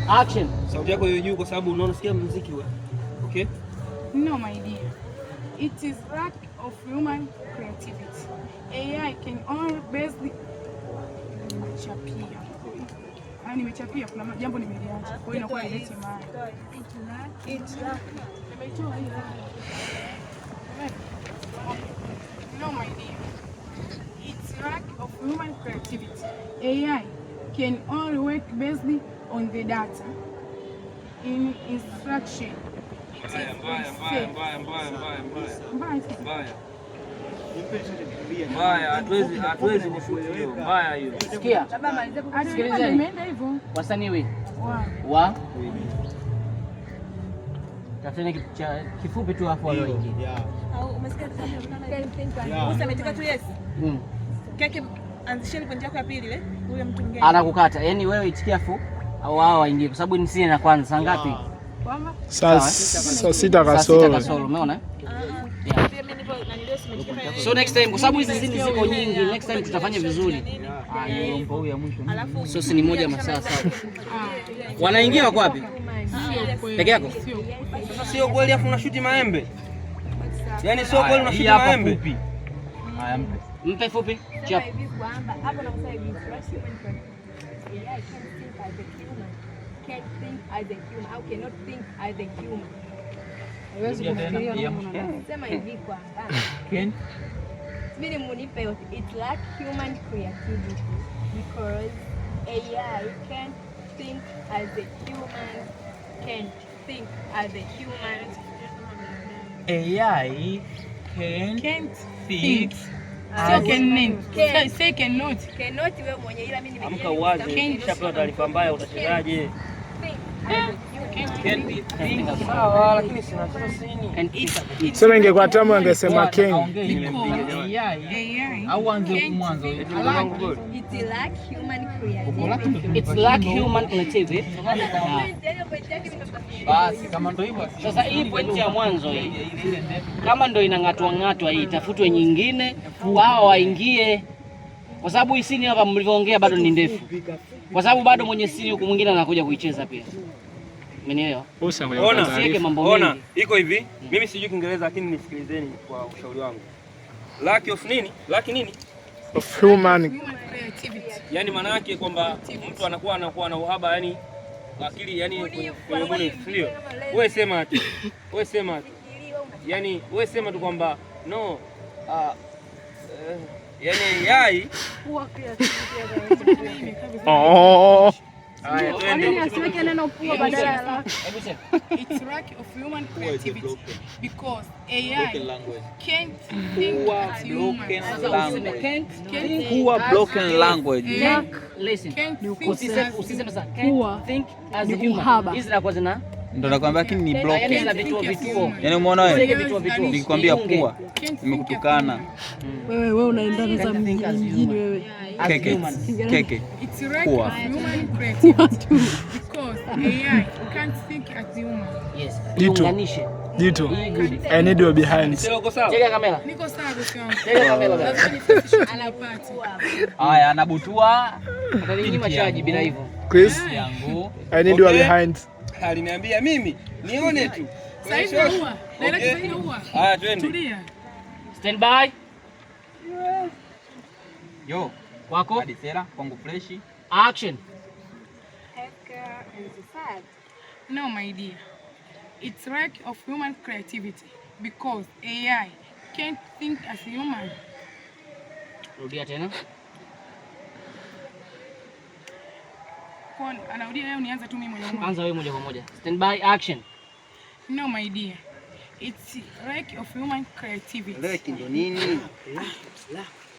Action. Sauti yako hiyo juu kwa sababu unaona sikia muziki wewe. Okay? No, my dear. It is lack of human creativity. AI can only basically nimechapia kuna jambo nimeliacha. Kwa hiyo inakuwa ileti maana. No, my dear. It's lack of human creativity. AI can only work based on the data in instruction. Mbaya, hatuwezi kushuti hiyo. Mbaya hiyo. Sikia. Sikilizeni. Wasanii wewe. Wa. Tafuteni kifupi tu hapo wale wengine. Au umesikia umetaka tu yes. Keke anzisheni pointi yako ya pili ile. Huyo mtu mwingine. Anakukata. Yaani wewe itikia fu au wao waingie kwa sababu ni sisi na kwanza saa ngapi? Saa 6 kasoro. Umeona? So next time kwa sababu hizi ziko nyingi, next time tutafanya vizuri. So si ni moja masaa sawa. Wanaingia wako wapi? Peke yako? Sasa sio kweli afu unashuti maembe. Yaani sio kweli unashuti maembe. Haya mpe fupi. Chap. Hapo nakusema hivi, AI can't think as a human. How cannot think as a human? Sema hivi kwamba mimi munipe yote. It lack human creativity because AI can't think as a human. Can't think as a human. AI can't think. Cannot wewe mwenye ila mimi amka uwaze kisha pewa taarifa mbaya utachezaje? Sawa lakini sina sini. Sema ingekuwa tamu angesema King. Au anze mwanzo. It's lack human creativity. Basi kama ndio hivyo. Sasa hii pointi ya mwanzo hii kama ndio inang'atwa hii tafutwe nyingine wao waingie kwa sababu hii sini hapa mlivyoongea bado ni ndefu. Kwa sababu bado mwenye sini huko mwingine anakuja kuicheza pia. Umenielewa? Ona, iko hivi. Mimi sijui Kiingereza lakini nisikilizeni kwa ushauri wangu. Lack of nini? Lack nini? Of human creativity. Yaani maana yake kwamba mtu anakuwa na uhaba yani akili yani kwenye mwili ndio. Wewe sema tu. Yaani wewe sema tu kwamba no yani AI haya twende asiweke neno pua badala ya lack. It's lack of human creativity because AI can't think as human. Poor broken language. Listen. Usiseme sasa can't think as human. Hizi zinakuwa zina ndio nakwambia lakini ni broken. Yaani umeona wewe? Nikikwambia pua nimekutukana. Wewe unaendana za mjini wewe. Keke. It's lack of human creativity because AI can't think as human. Yes. Jito. I need you behind. Cheka kamera. Niko sawa bosi wangu. Cheka kamera basi. Haya anabutua. Ataninyima chaji bila hivyo. Chris yangu. I need you behind. Aliniambia mimi nione tu. Sasa huwa. Naelekea huwa. Haya twende. Tulia. Stand by. Yo, wako hadi sera kwangu fresh. Action. No, my dear. It's lack of human creativity because AI can't think as human. Rudia tena. Kwa anarudia leo nianza tu mimi mwenyewe. Anza wewe moja kwa moja. Stand by, action. No, my dear. It's lack of human creativity. Lack ndo nini?